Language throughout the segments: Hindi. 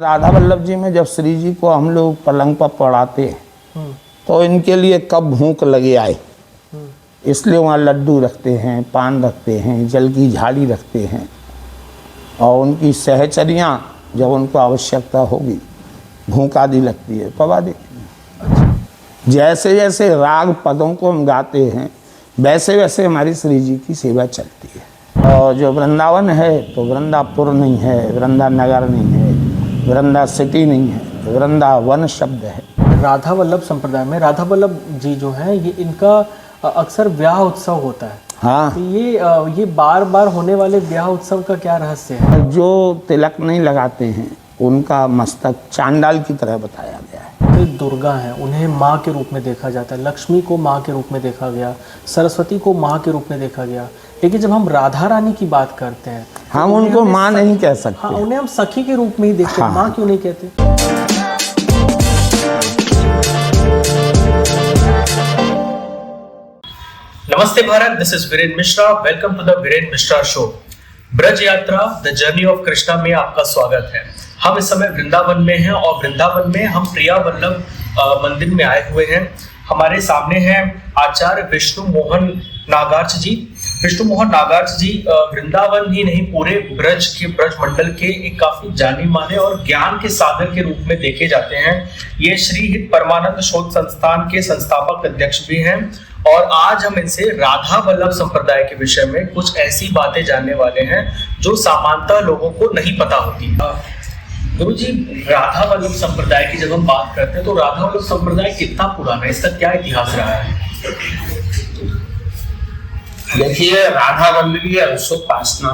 राधा वल्लभ जी में जब श्री जी को हम लोग पलंग पर पड़ाते तो इनके लिए कब भूख लगे आए, इसलिए वहाँ लड्डू रखते हैं, पान रखते हैं, जल की झाड़ी रखते हैं और उनकी सहचरियाँ जब उनको आवश्यकता होगी भूख आदि लगती है पवा देते। जैसे जैसे राग पदों को हम गाते हैं वैसे वैसे हमारी श्री जी की सेवा चलती है। और जो वृंदावन है तो वृंदापुर नहीं है, वृंदानगर नहीं है, वृंदा सिटी नहीं है, वृंदावन शब्द है। राधा वल्लभ संप्रदाय में राधा वल्लभ जी जो हैं ये इनका अक्सर ब्याह उत्सव होता है। हाँ, तो ये बार बार होने वाले ब्याह उत्सव का क्या रहस्य है? जो तिलक नहीं लगाते हैं उनका मस्तक चांडाल की तरह बताया गया है। तो दुर्गा हैं, उन्हें माँ के रूप में देखा जाता है, लक्ष्मी को माँ के रूप में देखा गया, सरस्वती को माँ के रूप में देखा गया। लेकिन जब हम राधा रानी की बात करते हैं हम उनको माँ नहीं कह सकते। हाँ, उन्हें हम सखी के रूप में ही देखते हैं। हाँ। माँ क्यों नहीं कहते? नमस्ते Bharat, this is Viren Mishra. Welcome to the Viren Mishra show. Braj यात्रा द जर्नी ऑफ कृष्णा में आपका स्वागत है। हम इस समय वृंदावन में हैं और वृंदावन में हम प्रिया वल्लभ मंदिर में आए हुए हैं। हमारे सामने हैं आचार्य विष्णु मोहन नागार्ज जी। विष्णु मोहन नागार्ज जी वृंदावन ही नहीं पूरे ब्रज मंडल के एक काफी जाने माने और ज्ञान के सागर के रूप में देखे जाते हैं। ये श्री हित परमानंद शोध संस्थान के संस्थापक अध्यक्ष भी हैं और आज हम इनसे राधा वल्लभ संप्रदाय के विषय में कुछ ऐसी बातें जानने वाले हैं जो सामान्यतः लोगों को नहीं पता होती। गुरु जी, राधा वल्लभ संप्रदाय की जब हम बात करते हैं तो राधा वल्लभ संप्रदाय कितना पुराना है, इसका क्या इतिहास रहा है? देखिए, राधा वल्लभी उपासना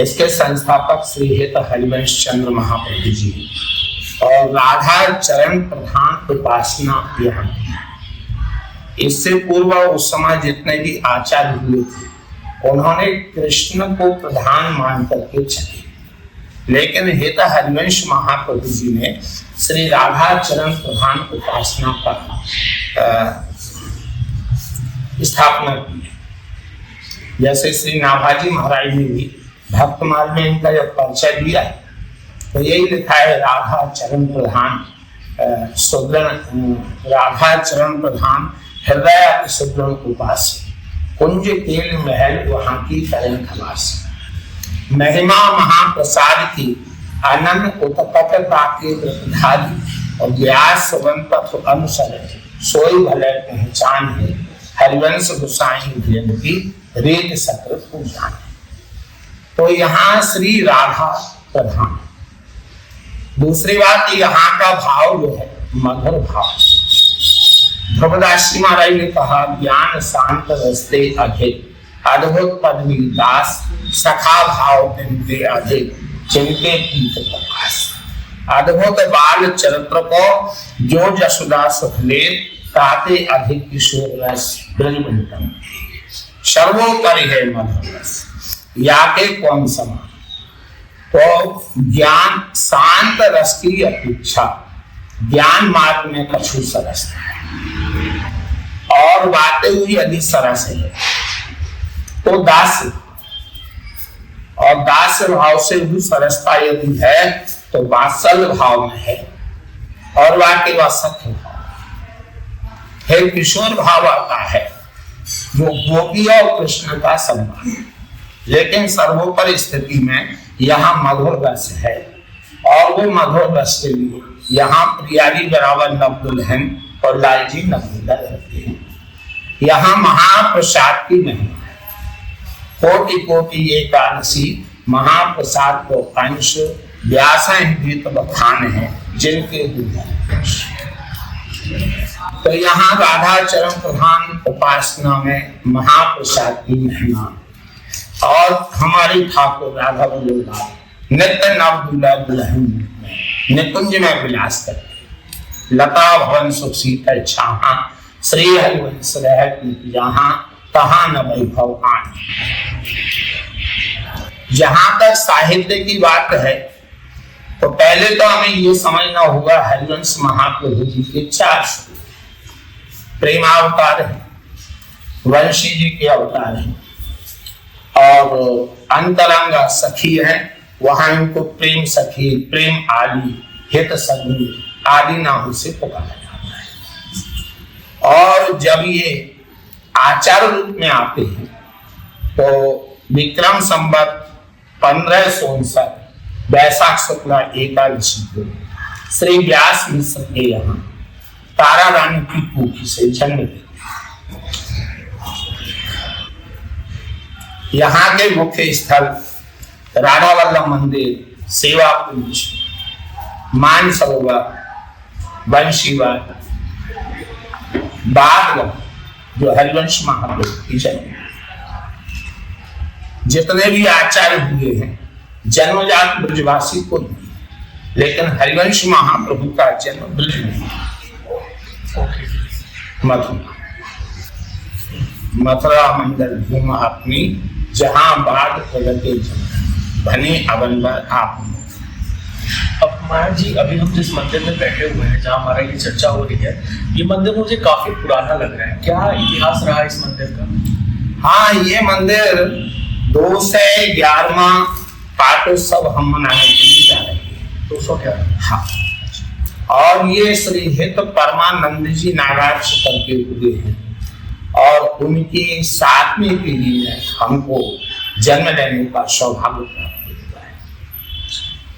इसके संस्थापक श्री हित हरिवंश चंद्र महाप्रभु जी और राधा चरण प्रधान उपासना यहाँ। इससे पूर्व उस समय जितने भी आचार्य हुए थे उन्होंने कृष्ण को प्रधान मान करके चले, लेकिन हित हरिवंश महाप्रभु जी ने श्री राधा चरण प्रधान उपासना का स्थापना की। जैसे श्री नाभाजी महाराज ने भी भक्तमाल में इनका जब परिचय दिया तो यही लिखा है, राधा चरण प्रधान सुदृढ़, राधा चरण प्रधान हृदय सुदृढ़ उपास, कुंज केल महल वहां की करण खलास, महिमा महाप्रसाद की अनंत उत्कटता के प्रतिधारी और व्यास वन पथ अनुसर सोई भले पहचान है, हरिवंश गोसाई की रेत सकृत पूजान। तो यहाँ श्री राधा प्रधान। दूसरी बात, यहाँ का भाव जो है मधुर भाव। ध्रुवदास महाराज ने कहा, ज्ञान शांत रस्ते अधिक, अद्भुत पदवी दास, सखा भाव तिनके अधिक, जिनके पीत प्रकाश। अद्भुत बाल चरित्र को जो जसुदा सुख ले, ताते अधिक किशोर रस ब्रजमंडलम। सर्वोपरि है मधुर रस, याके कौन समान। तो ज्ञान शांत रस की अपेक्षा ज्ञान मार्ग में कछु सरस है और बातें हुई यदि सरस है तो दास, और दास भाव से भी सरसता यदि है तो वात्सल्य भाव में है और वाक्य वह सत्य भाव है। किशोर भाव आता है जो गोपी और कृष्ण का सम्मान, लेकिन सर्वोपरि स्थिति में यहाँ मधुर रस है और वो मधुर रस के लिए यहाँ प्रियाली बराबर नव दुल्हन और लाल जी नवदुल्हा रहते हैं। यहाँ महाप्रसाद की महिमा है, कोटि कोटि एकादशी महाप्रसाद को अंश व्यास बखान है जिनके तो यहाँ राधा चरण प्रधान उपासना में महाप्रसाद की महिमा और हमारी ठाकुर राधा वल्लभ नित्य नव दूल्हा दुल्हन निकुंज में विलास करते, लता भवन सुख शीतल छाहा, श्री हरिवंश जहाँ तहाँ न वैभव आन। जहां तक साहित्य की बात है तो पहले तो हमें ये समझना होगा, हरिवंश महाप्रभु जी के 4 प्रेमावतार है, वंशी जी के अवतार हैं और अंतरंग सखी है वहां इनको प्रेम सखी, प्रेम आली, हित सगी आदि नामों से पुकारा जाता है। और जब ये आचार्य रूप में आते हैं तो विक्रम संवत 1559 वैशाख शुक्ला एकादशी को श्री व्यास मिश्र के यहाँ तारा रानी की कुखी से जन्म लेते। यहाँ के मुख्य स्थल राधा वल्लभ मंदिर, सेवा कुंज, मानसरोवर, बंशीवाल, बादगांव जो हरिवंश महाप्रभु की जन्म। जितने भी आचार्य हुए हैं जन्मजात ब्रजवासी को नहीं, लेकिन हरिवंश महाप्रभु का जन्म ब्रज में मथुरा मंडल भूमि अपनी, जहां बाद प्रगटे बने अवनवर आप। अब माया जी, अभी हम जिस मंदिर में बैठे हुए हैं, जहाँ हमारा ये चर्चा हो रही है, ये मंदिर मुझे काफी पुराना लग रहा है। क्या इतिहास रहा इस मंदिर का? हाँ, ये मंदिर 211वां पाटोत्सव हम मनाने के लिए जा रहे हैं। 211? हाँ। और ये श्री हित परमानंद जी नागार्ज करके हुए हैं और उनकी 7वीं पीढ़ी में हमको जन्म लेने का सौभाग्य प्राप्त हुआ है।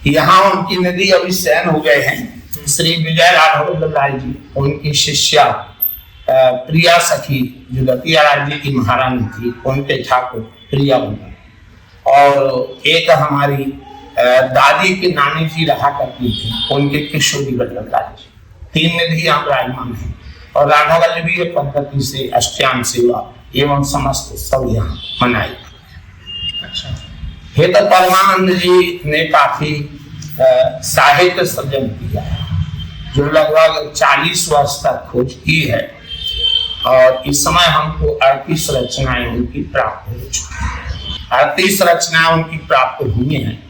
यहाँ उनकी नदी अभी शयन हो गए हैं। श्री विजय राघव राय जी, उनकी शिष्या प्रिया सखी जो दतिया राज्य की महारानी थी, उनके ठाकुर प्रिया बना, और एक हमारी दादी की नानी जी रहा करती थी, उनके किशोरी वल्लभ जी। 3 निधि यहाँ विराजमान है और राधा वल्लभीय पद्धति से अष्टांग सेवा एवं समस्त सब यहाँ मनाई। अच्छा। हित परमानंद जी ने काफी साहित्य सृजन किया है, जो लगभग 40 वर्ष तक खोज की है और इस समय हमको 38 रचनाएं उनकी प्राप्त हो चुकी हैं। 38 रचनाएं उनकी प्राप्त हुई हैं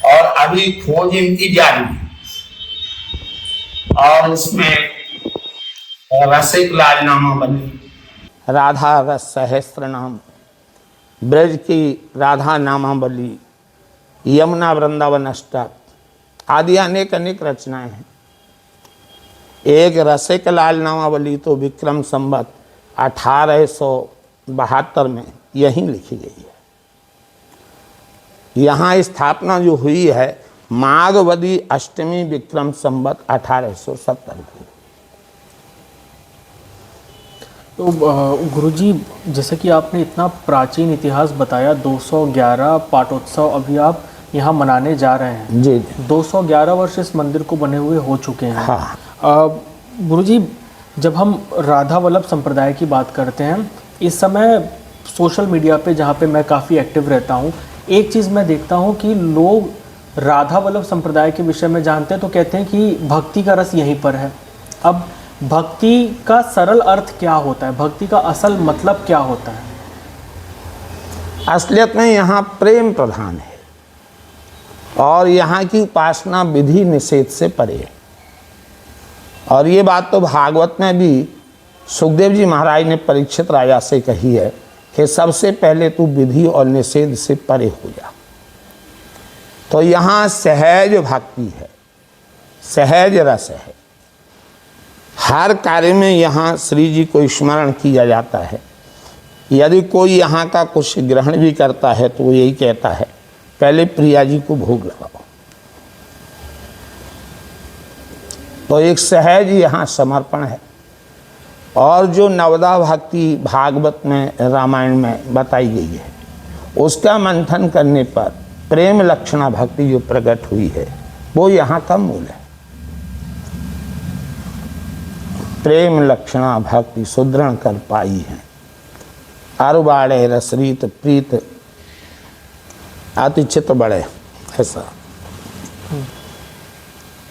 और अभी खोज इनकी जारी है। और उसमें रसिक लाल नामावली, राधा रस सहस्त्र नाम, ब्रज की राधा नामावली, यमुना वृंदावन अष्टक आदि अनेक अनेक रचनाएं हैं। एक रसिक लाल नामावली तो विक्रम संवत 1872 में यहीं लिखी गई है। यहाँ स्थापना जो हुई है माघवदी अष्टमी विक्रम संवत 1870 की। तो गुरुजी, जैसे कि आपने इतना प्राचीन इतिहास बताया, 211 पाटोत्सव अभी आप यहाँ मनाने जा रहे हैं। जी। 211 वर्ष इस मंदिर को बने हुए हो चुके हैं। हाँ। गुरुजी, जब हम राधा वल्लभ संप्रदाय की बात करते हैं, इस समय सोशल मीडिया पे, जहाँ पे मैं काफ़ी एक्टिव रहता हूँ, एक चीज़ मैं देखता हूँ कि लोग राधा वल्लभ संप्रदाय के विषय में जानते हैं तो कहते हैं कि भक्ति का रस यहीं पर है। अब भक्ति का सरल अर्थ क्या होता है? भक्ति का असल मतलब क्या होता है? असलियत में यहाँ प्रेम प्रधान है और यहाँ की उपासना विधि निषेध से परे है। और ये बात तो भागवत में भी सुखदेव जी महाराज ने परीक्षित राजा से कही है कि सबसे पहले तू विधि और निषेध से परे हो जा। तो यहाँ सहज भक्ति है, सहज रस है। हर कार्य में यहाँ श्री जी को स्मरण किया जाता है। यदि कोई यहाँ का कुछ ग्रहण भी करता है तो वो यही कहता है पहले प्रिया जी को भोग लगाओ। तो एक सहज यहाँ समर्पण है। और जो नवदा भक्ति भागवत में, रामायण में बताई गई है, उसका मंथन करने पर प्रेम लक्षणा भक्ति जो प्रकट हुई है वो यहाँ का मूल है। प्रेम लक्षणा भक्ति सुदृढ़ कर पाई है, अरुबाड़े रसरीत प्रीत अति चित्त बड़े। ऐसा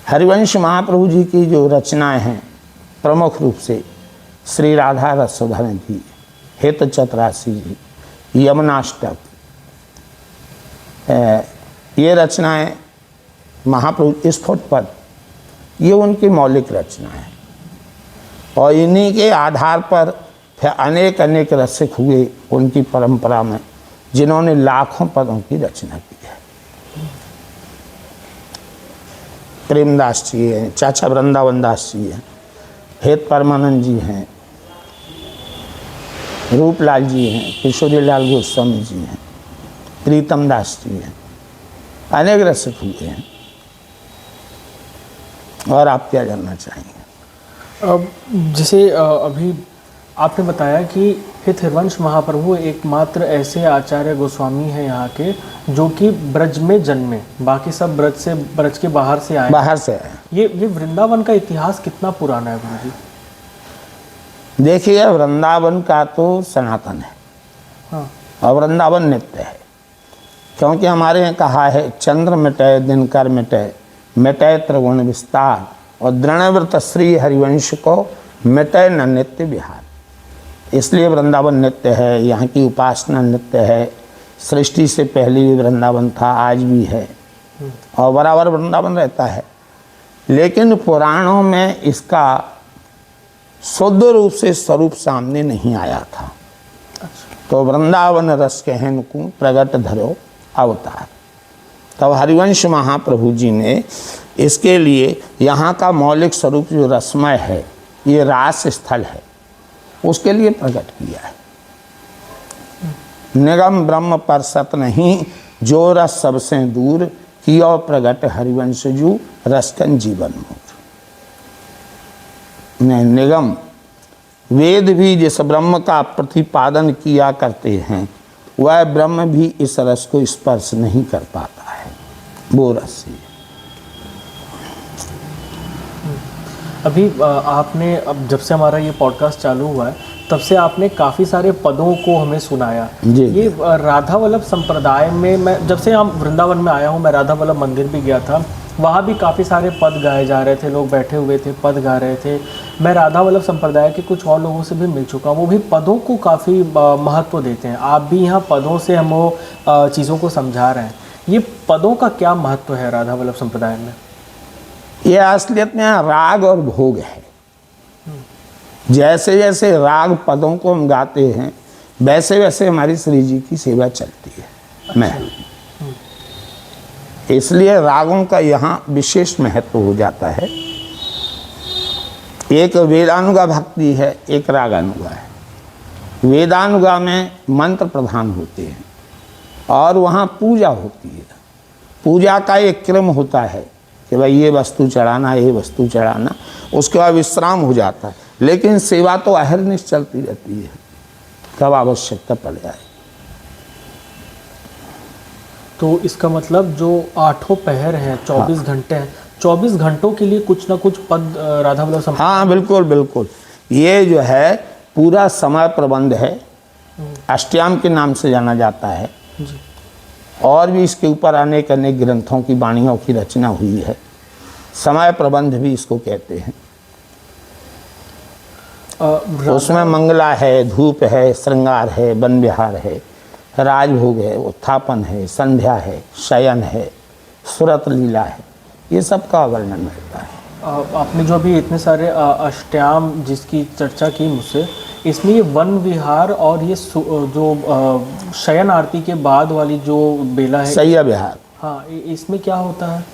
हरिवंश महाप्रभु जी की जो रचनाएं हैं, प्रमुख रूप से श्री राधा रसोधन जी, हित चतरासी जी, यमुनाष्टक, ये रचनाएं महाप्रभु स्फुट पद, ये उनकी मौलिक रचना है। और इन्हीं के आधार पर फिर अनेक अनेक रसिक हुए उनकी परंपरा में, जिन्होंने लाखों पदों की रचना की है। प्रेमदास जी हैं, चाचा वृंदावन दास जी हैं, हेत परमानंद जी हैं, रूपलाल जी हैं, किशोरीलाल गोस्वामी जी हैं, प्रीतम दास जी हैं, अनेक रसिक हुए हैं। और आप क्या जानना चाहेंगे? अब जैसे अभी आपने बताया कि हित हरिवंश महाप्रभु एकमात्र ऐसे आचार्य गोस्वामी हैं यहाँ के जो कि ब्रज में जन्मे, बाकी सब ब्रज के बाहर से आए। बाहर से आए। ये वृंदावन का इतिहास कितना पुराना है गुरु जी? देखिए, वृंदावन का तो सनातन है। हाँ। और वृंदावन नित्य है, क्योंकि हमारे यहाँ कहा है चंद्र मिटय दिनकर मिटय, मिटय त्रिगुण विस्तार, और दृढ़व्रत श्री हरिवंश को मिटय न नित्य विहार। इसलिए वृंदावन नित्य है, यहाँ की उपासना नित्य है। सृष्टि से पहले भी वृंदावन था, आज भी है और बराबर वृंदावन रहता है। लेकिन पुराणों में इसका शुद्ध रूप से स्वरूप सामने नहीं आया था। तो वृंदावन रस कहन को प्रगट धरो अवतार। तब हरिवंश महाप्रभु जी ने इसके लिए यहाँ का मौलिक स्वरूप जो रसमय है, ये रास स्थल है, उसके लिए प्रकट किया है। निगम ब्रह्म पर सत नहीं, जो रस सबसे दूर, कियो प्रगट हरिवंश जू, रसकन जीवन मूर। निगम वेद भी जिस ब्रह्म का प्रतिपादन किया करते हैं, वह ब्रह्म भी इस रस को स्पर्श नहीं कर पाता है, वो रस ही। अभी आपने, अब जब से हमारा ये पॉडकास्ट चालू हुआ है तब से आपने काफ़ी सारे पदों को हमें सुनाया। जी। ये राधा वल्लभ संप्रदाय में, मैं जब से हम वृंदावन में आया हूँ, मैं राधा वल्लभ मंदिर भी गया था, वहाँ भी काफ़ी सारे पद गाए जा रहे थे, लोग बैठे हुए थे, पद गा रहे थे। मैं राधा वल्लभ संप्रदाय के कुछ और लोगों से भी मिल चुका हूँ, वो भी पदों को काफ़ी महत्व देते हैं। आप भी यहाँ पदों से हम वो चीज़ों को समझा रहे हैं। ये पदों का क्या महत्व है राधा वल्लभ संप्रदाय में? ये असलियत में राग और भोग है। जैसे जैसे राग पदों को हम गाते हैं, वैसे वैसे हमारी श्री जी की सेवा चलती है। मैं इसलिए रागों का यहाँ विशेष महत्व हो जाता है। एक वेदानुगा भक्ति है, एक रागानुगा है। वेदानुगा में मंत्र प्रधान होते हैं और वहाँ पूजा होती है। पूजा का एक क्रम होता है कि भाई ये वस्तु चढ़ाना, ये वस्तु चढ़ाना, उसके बाद विश्राम हो जाता है। लेकिन सेवा तो अहरनिश चलती रहती है, कब आवश्यकता पड़ जाए। तो इसका मतलब जो 8 पहर हैं, 24 घंटे हैं, 24 घंटों के लिए कुछ ना कुछ पद राधा वल्लभ संप्रदाय। हाँ बिल्कुल बिल्कुल, ये जो है पूरा समय प्रबंध है, अष्टयाम के नाम से जाना जाता है। जी। और भी इसके ऊपर अनेक अनेक ग्रंथों की वाणियों की रचना हुई है। समय प्रबंध भी इसको कहते हैं। उसमें मंगला है, धूप है, श्रृंगार है, वन विहार है, राजभोग है, उत्थापन है, संध्या है, शयन है, सुरत लीला है, ये सब का वर्णन रहता है। आपने जो अभी इतने सारे अष्टयाम जिसकी चर्चा की मुझसे, इसमें ये वन विहार और ये जो शयन आरती के बाद वाली जो बेला है, सैया विहार, हाँ, इसमें क्या होता है?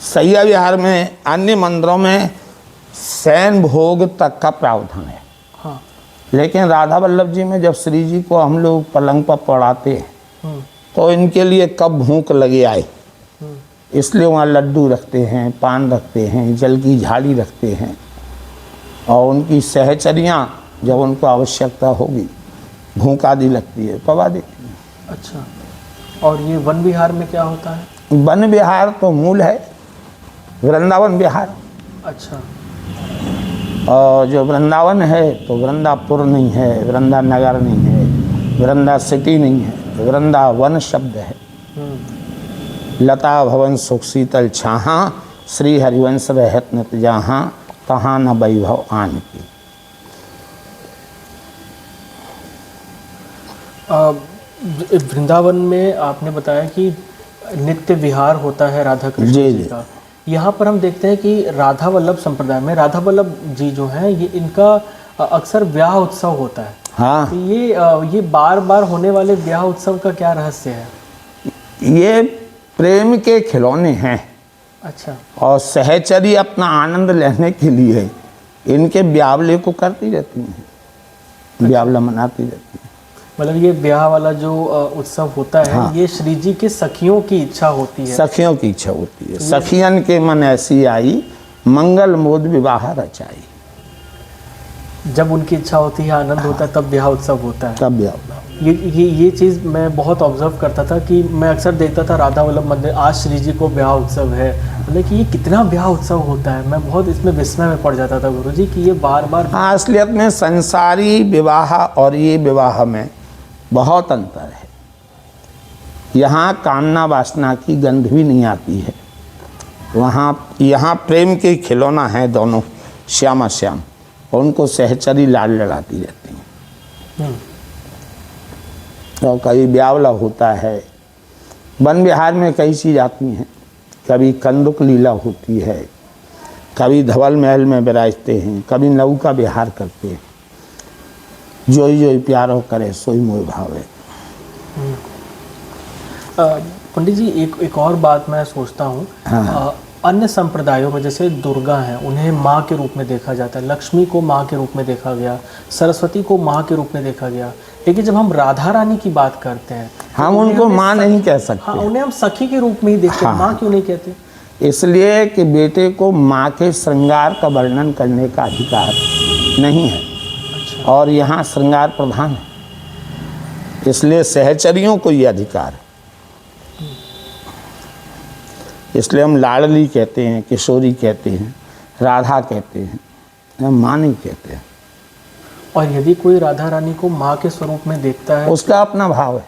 सैया विहार में अन्य मंदिरों में शयन भोग तक का प्रावधान है। हाँ। लेकिन राधा वल्लभ जी में जब श्री जी को हम लोग पलंग पर पड़ाते हैं तो इनके लिए कब भूख लगे आए, इसलिए वहाँ लड्डू रखते हैं, पान रखते हैं, जल की झाड़ी रखते हैं, और उनकी सहचरियाँ जब उनको आवश्यकता होगी, भूख आदि लगती है, पवा देती हैं। अच्छा। और ये वन विहार में क्या होता है? वन विहार तो मूल है, वृंदावन विहार। अच्छा। और जो वृंदावन है तो वृंदापुर नहीं है, वृंदानगर नहीं है, वृंदा सिटी नहीं है, वृंदावन शब्द है। लता भवन सुख शीतल छाहा, श्री हरिवंश रहत नित जहाँ, तहाँ न वैभव आन की। वृंदावन में आपने बताया कि नित्य विहार होता है राधा कृष्ण जी का। यहाँ पर हम देखते हैं कि राधा वल्लभ संप्रदाय में राधा वल्लभ जी जो हैं, ये इनका अक्सर ब्याह उत्सव होता है। हाँ। तो ये बार बार होने वाले ब्याह उत्सव का क्या रहस्य है? ये प्रेम के खिलौने हैं। अच्छा। और सहचरी अपना आनंद लेने के लिए इनके ब्यावले को करती रहती हैं, ब्यावला मनाती रहती हैं। मतलब ये ब्याह वाला जो उत्सव होता है, हाँ। ये श्री जी के सखियों की इच्छा होती है। सखियों की इच्छा होती है। सखियन के मन ऐसी आई, मंगल मोद विवाह रचाई। जब उनकी इच्छा होती है, आनंद होता है, तब ब्याह उत्सव होता है। तब ब्यावला। ये चीज़ मैं बहुत ऑब्जर्व करता था कि मैं अक्सर देखता था राधा वल्लभ मंदिर, आज श्री जी को ब्याह उत्सव है, मतलब कि ये कितना ब्याह उत्सव होता है। मैं बहुत इसमें विस्मय में पड़ जाता था गुरुजी कि ये बार बार। हाँ, असलियत में संसारी विवाह और ये विवाह में बहुत अंतर है। यहाँ कामना वासना की गंध भी नहीं आती है, यहाँ प्रेम के खिलौना है दोनों श्यामा श्याम, और उनको सहचरी लाल लड़ाती रहती हैं। तो कभी ब्यावला होता है, वन विहार में कई चीज़ आती हैं, कभी कंदुक लीला होती है, कभी धवल महल में विराजते हैं, कभी नौका विहार करते हैं। जोई जोई प्यारो करे सोई मोह भावे। पंडित जी एक और बात मैं सोचता हूँ। हाँ। अन्य संप्रदायों में जैसे दुर्गा हैं, उन्हें माँ के रूप में देखा जाता है, लक्ष्मी को माँ के रूप में देखा गया, सरस्वती को माँ के रूप में देखा गया, लेकिन जब हम राधा रानी की बात करते हैं हम उनको माँ नहीं कह सकते। हाँ, उन्हें हम सखी के रूप में ही देखते हैं। हाँ। माँ क्यों नहीं कहते? इसलिए कि बेटे को माँ के श्रृंगार का वर्णन करने का अधिकार नहीं है। अच्छा। और यहाँ श्रृंगार प्रधान है, इसलिए सहचरियों को ये अधिकार है। इसलिए हम लाडली कहते हैं, किशोरी कहते हैं, राधा कहते हैं, हम माँ नहीं कहते हैं। और यदि कोई राधा रानी को माँ के स्वरूप में देखता है, उसका अपना भाव है।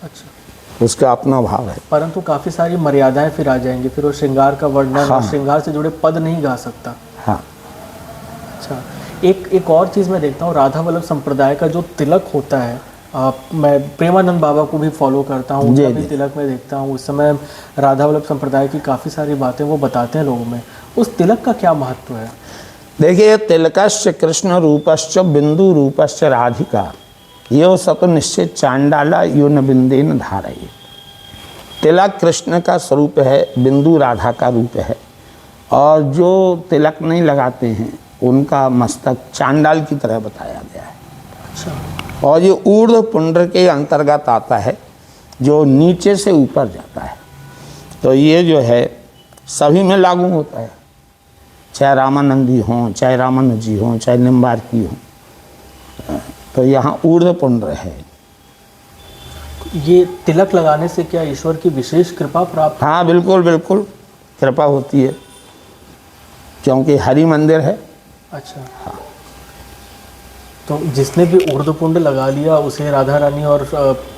अच्छा, उसका अपना भाव है। परंतु काफ़ी सारी मर्यादाएं फिर आ जाएंगी, फिर वो श्रृंगार का वर्णन और हाँ। श्रृंगार से जुड़े पद नहीं गा सकता। हाँ। अच्छा, एक और चीज़ मैं देखता हूँ, राधा वल्लभ संप्रदाय का जो तिलक होता है, मैं प्रेमानंद बाबा को भी फॉलो करता हूँ, जी, उनका भी जी। तिलक में देखता हूँ। उस समय राधा वल्लभ संप्रदाय की काफ़ी सारी बातें वो बताते हैं लोगों में। उस तिलक का क्या महत्व है? देखिए, तिलकस्य कृष्ण रूपश्च बिंदु रूपश्च राधिका यो सत निश्चित चांडाला यो न बिंदेन धारये। तिलक कृष्ण का स्वरूप है, बिंदु राधा का रूप है, और जो तिलक नहीं लगाते हैं उनका मस्तक चांडाल की तरह बताया गया है। अच्छा। और ये ऊर्ध्व पुंड्र के अंतर्गत आता है, जो नीचे से ऊपर जाता है। तो ये जो है सभी में लागू होता है, चाहे रामानंदी हों, चाहे रामानंद जी हों, चाहे निम्बार्की हों। तो यहाँ ऊर्ध्व पुंड्र है। ये तिलक लगाने से क्या ईश्वर की विशेष कृपा प्राप्त? हाँ, बिल्कुल बिल्कुल कृपा होती है, क्योंकि हरि मंदिर है। अच्छा। हाँ। तो जिसने भी ऊर्ध्वपुंड लगा लिया उसे राधा रानी और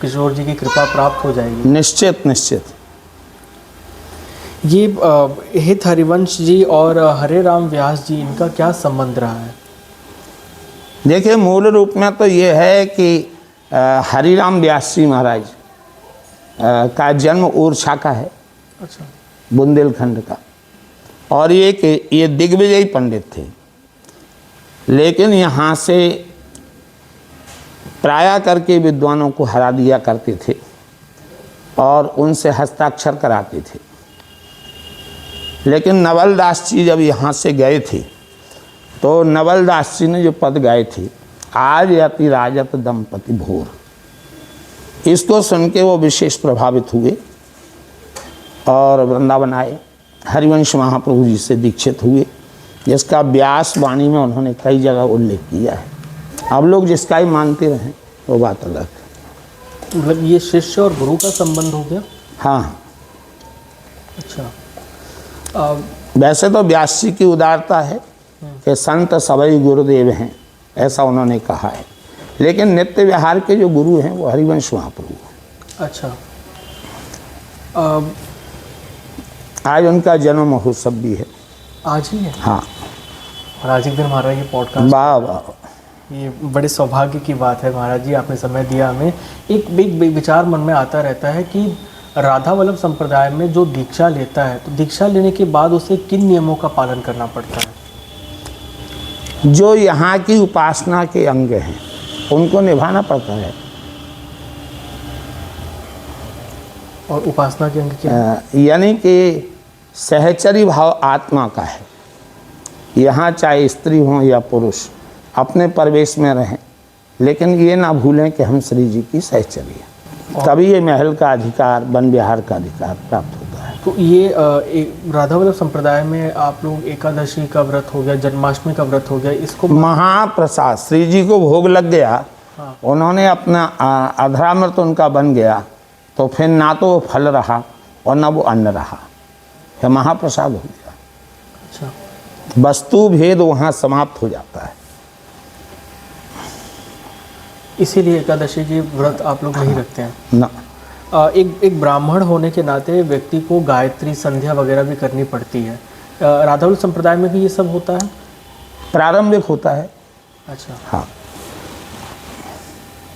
किशोर जी की कृपा प्राप्त हो जाएगी। निश्चित निश्चित। ये हित हरिवंश जी और हरे राम व्यास जी, इनका क्या संबंध रहा है? देखिए, मूल रूप में तो ये है कि हरिराम व्यास जी महाराज का जन्म ओरछा का है। अच्छा। बुंदेलखंड का। और ये दिग्विजयी पंडित थे, लेकिन यहाँ से प्राय करके विद्वानों को हरा दिया करते थे और उनसे हस्ताक्षर कराते थे। लेकिन नवल दास जी जब यहाँ से गए थे तो नवल दास जी ने जो पद गाए थे, आज यति राजत दंपति भोर, इसको सुन के वो विशेष प्रभावित हुए और वृंदावन आए, हरिवंश महाप्रभु जी से दीक्षित हुए, जिसका व्यास वाणी में उन्होंने कई जगह उल्लेख किया है। अब लोग जिसका ही मानते रहें वो बात अलग है। मतलब ये शिष्य और गुरु का संबंध हो गया? हाँ। अच्छा। वैसे तो व्यास जी की उदारता है कि संत सवई गुरुदेव हैं, ऐसा उन्होंने कहा है, लेकिन नित्य विहार के जो गुरु हैं वो हरिवंश महाप्रभु हैं। अच्छा। आज उनका जन्म महोत्सव भी है। आज ही है? हाँ। और आज एक दिन हमारा ये पॉडकास्ट, वाह वाह, ये बड़े सौभाग्य की बात है महाराज जी, आपने समय दिया हमें। एक विचार मन में आता रहता है कि राधा वल्लभ संप्रदाय में जो दीक्षा लेता है, तो दीक्षा लेने के बाद उसे किन नियमों का पालन करना पड़ता है? जो यहाँ की उपासना के अंग हैं उनको निभाना पड़ता है। और उपासना के अंग क्या? यानी कि सहचरी भाव आत्मा का है। यहाँ चाहे स्त्री हो या पुरुष अपने परिवेश में रहें, लेकिन ये ना भूलें कि हम श्री जी की सहचरी हैं। तभी ये महल का अधिकार, वन विहार का अधिकार प्राप्त होता है। तो ये राधा वल्लभ संप्रदाय में आप लोग एकादशी का व्रत हो गया, जन्माष्टमी का व्रत हो गया, इसको महाप्रसाद श्री जी को भोग लग गया, हाँ। उन्होंने अपना अधरामृत उनका बन गया, तो फिर ना तो वो फल रहा और ना वो अन्न रहा, फिर महाप्रसाद हो गया। अच्छा, वस्तु भेद वहाँ समाप्त हो जाता है। इसीलिए एकादशी की व्रत आप लोग नहीं रखते हैं। ना एक ब्राह्मण होने के नाते व्यक्ति को गायत्री संध्या वगैरह भी करनी पड़ती है। राधा वल्लभ संप्रदाय में भी ये सब होता है? प्रारंभिक होता है। अच्छा, हाँ।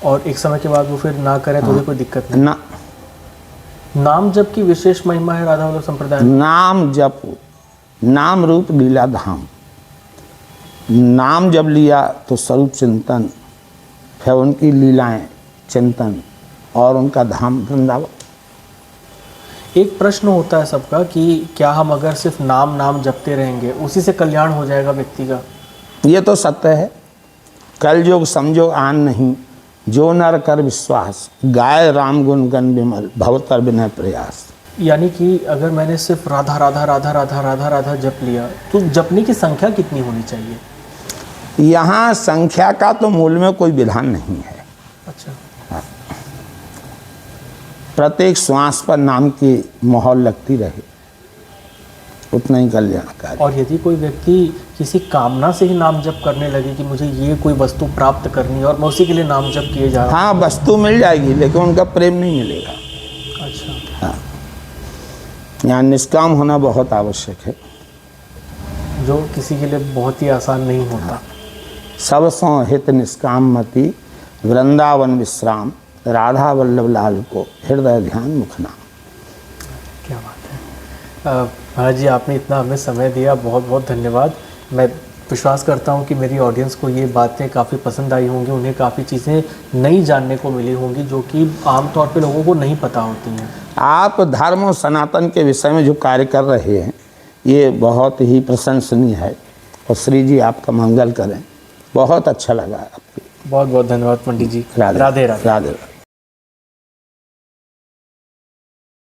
और एक समय के बाद वो फिर ना करें तो भी कोई दिक्कत नहीं? ना, नाम जप की विशेष महिमा है राधा वल्लभ संप्रदाय में। नाम जप, नाम रूप लीला धाम। नाम जब लिया तो स्वरूप चिंतन, फिर उनकी लीलाएं चिंतन और उनका धाम वृंदावन। एक प्रश्न होता है सबका कि क्या हम अगर सिर्फ नाम जपते रहेंगे उसी से कल्याण हो जाएगा व्यक्ति का? ये तो सत्य है। कलयुग समझो आन नहीं, जो नर कर विश्वास, गाय राम गुण गण विमल, भवतर विनय प्रयास। यानी कि अगर मैंने सिर्फ राधा राधा राधा राधा राधा राधा जप लिया तो जपने की संख्या कितनी होनी चाहिए? यहाँ संख्या का तो मूल में कोई विधान नहीं है। अच्छा, प्रत्येक श्वास पर नाम की मोहर लगती रहे, उतना ही कल्याणकारी। और यदि कोई व्यक्ति किसी कामना से ही नाम जप करने लगे कि मुझे ये कोई वस्तु प्राप्त करनी है और मैं उसी के लिए नाम जप किए जा रहा हूँ। हाँ, वस्तु मिल जाएगी लेकिन उनका प्रेम नहीं मिलेगा। अच्छा, हाँ, यहाँ निष्काम होना बहुत आवश्यक है, जो किसी के लिए बहुत ही आसान नहीं होता। सब सौ हित निष्काम मति, वृंदावन विश्राम, राधा वल्लभ लाल को हृदय ध्यान मुखना। क्या बात है। महाराज जी, आपने इतना हमें समय दिया, बहुत बहुत धन्यवाद। मैं विश्वास करता हूँ कि मेरी ऑडियंस को ये बातें काफ़ी पसंद आई होंगी, उन्हें काफ़ी चीज़ें नई जानने को मिली होंगी जो कि आमतौर पे लोगों को नहीं पता होती हैं। आप धर्म और सनातन के विषय में जो कार्य कर रहे हैं ये बहुत ही प्रशंसनीय है, और श्री जी आपका मंगल करें। बहुत अच्छा लगा आपकी। बहुत बहुत धन्यवाद पंडित जी। राधे राधे राधे। राधे।